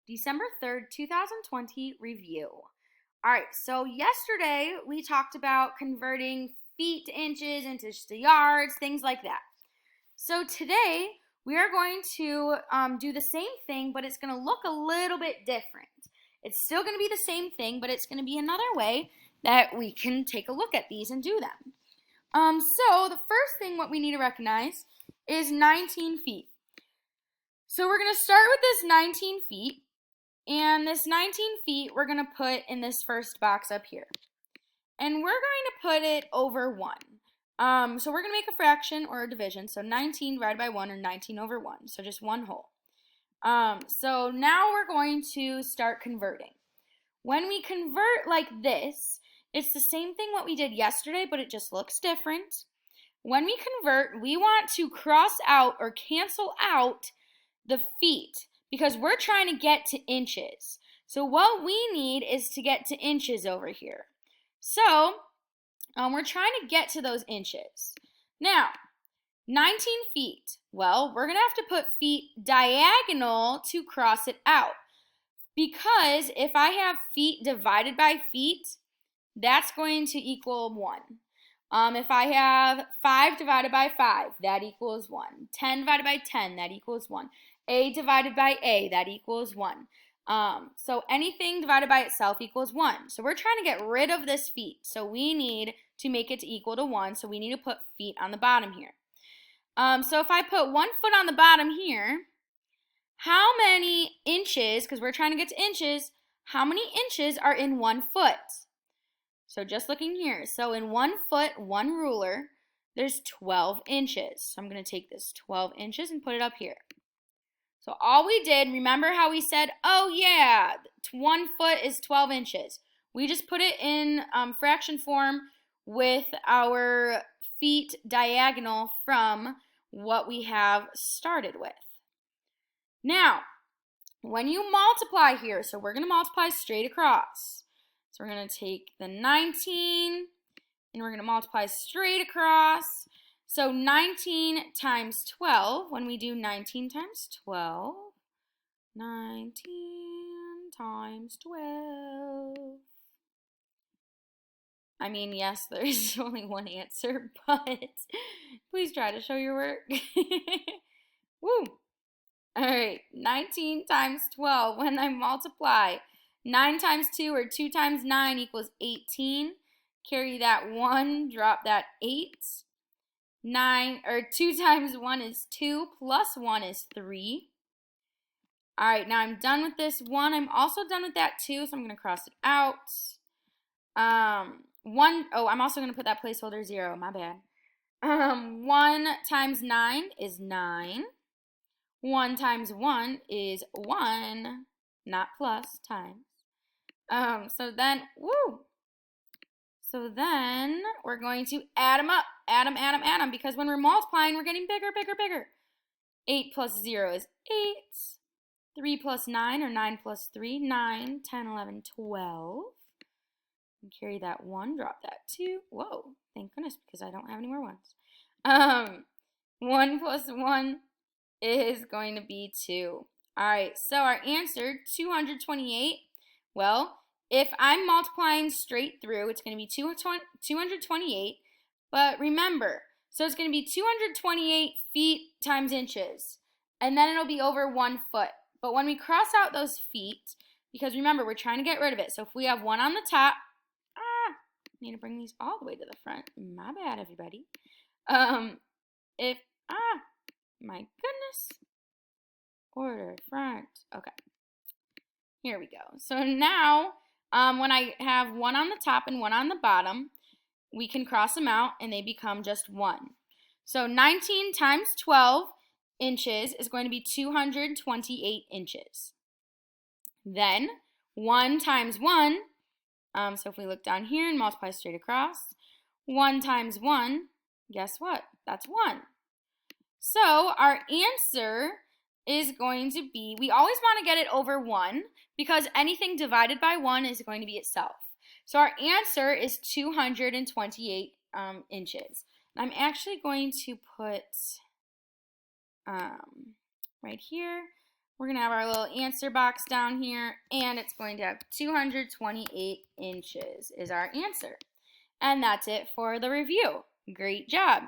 December 3rd, 2020 review. All right, so yesterday we talked about converting feet to inches into yards, things like that. So today we are going to do the same thing, but it's going to look a little bit different. It's still going to be the same thing, but it's going to be another way that we can take a look at these and do them. So the first thing what we need to recognize is 19 feet. So we're going to start with this 19 feet. And this 19 feet we're going to put in this first box up here. And we're going to put it over 1. So we're going to make a fraction or a division. So 19 divided by 1 or 19 over 1. So just one whole. So now we're going to start converting. When we convert like this, it's the same thing what we did yesterday, but it just looks different. When we convert, we want to cross out or cancel out the feet, because we're trying to get to inches. So what we need is to get to inches over here. So we're trying to get to those inches. Now, 19 feet. Well, we're going to have to put feet diagonal to cross it out. Because if I have feet divided by feet, that's going to equal 1. If I have 5 divided by 5, that equals 1. 10 divided by 10, that equals 1. A divided by A, that equals 1. So anything divided by itself equals 1. So we're trying to get rid of this feet. So we need to make it to equal to 1. So we need to put feet on the bottom here. So if I put 1 foot on the bottom here, how many inches, because we're trying to get to inches, how many inches are in 1 foot? So just looking here. So in 1 foot, 1 ruler, there's 12 inches. So I'm going to take this 12 inches and put it up here. So all we did, remember how we said, oh yeah, 1 foot is 12 inches. We just put it in fraction form with our feet diagonal from what we have started with. Now, when you multiply here, so we're going to multiply straight across. So we're going to take the 19 and we're going to multiply straight across. So 19 times 12, when we do 19 times 12, 19 times 12. I mean, yes, there's only one answer, but please try to show your work. Woo! All right, 19 times 12, when I multiply, 9 times 2 or 2 times 9 equals 18. Carry that 1, drop that 8. 9 or 2 times 1 is 2 plus 1 is 3. All right, now I'm done with this 1. I'm also done with that 2, so I'm going to cross it out. I'm also going to put that placeholder 0, my bad. 1 times 9 is 9. 1 times 1 is 1, not plus, times. So then we're going to add them up. Add them, because when we're multiplying, we're getting bigger, bigger, bigger. 8 plus 0 is 8. 3 plus 9, or 9 plus 3, 9, 10, 11, 12. And carry that 1, drop that 2. Whoa, thank goodness, because I don't have any more ones. 1 plus 1 is going to be 2. All right, so our answer, 228. Well, if I'm multiplying straight through, it's going to be 228. But remember, so it's going to be 228 feet times inches. And then it'll be over 1 foot. But when we cross out those feet, because remember, we're trying to get rid of it. So if we have 1 on the top, I need to bring these all the way to the front. My bad, everybody. My goodness. Order, front. Okay. Here we go. So now, when I have 1 on the top and 1 on the bottom, we can cross them out and they become just 1. So 19 times 12 inches is going to be 228 inches. Then 1 times 1, so if we look down here and multiply straight across, 1 times 1, guess what? That's 1. So our answer is going to be, we always want to get it over 1 because anything divided by 1 is going to be itself. So our answer is 228 inches. I'm actually going to put right here, We're going to have our little answer box down here, and it's going to have 228 inches is our answer. And that's it for the review. Great job.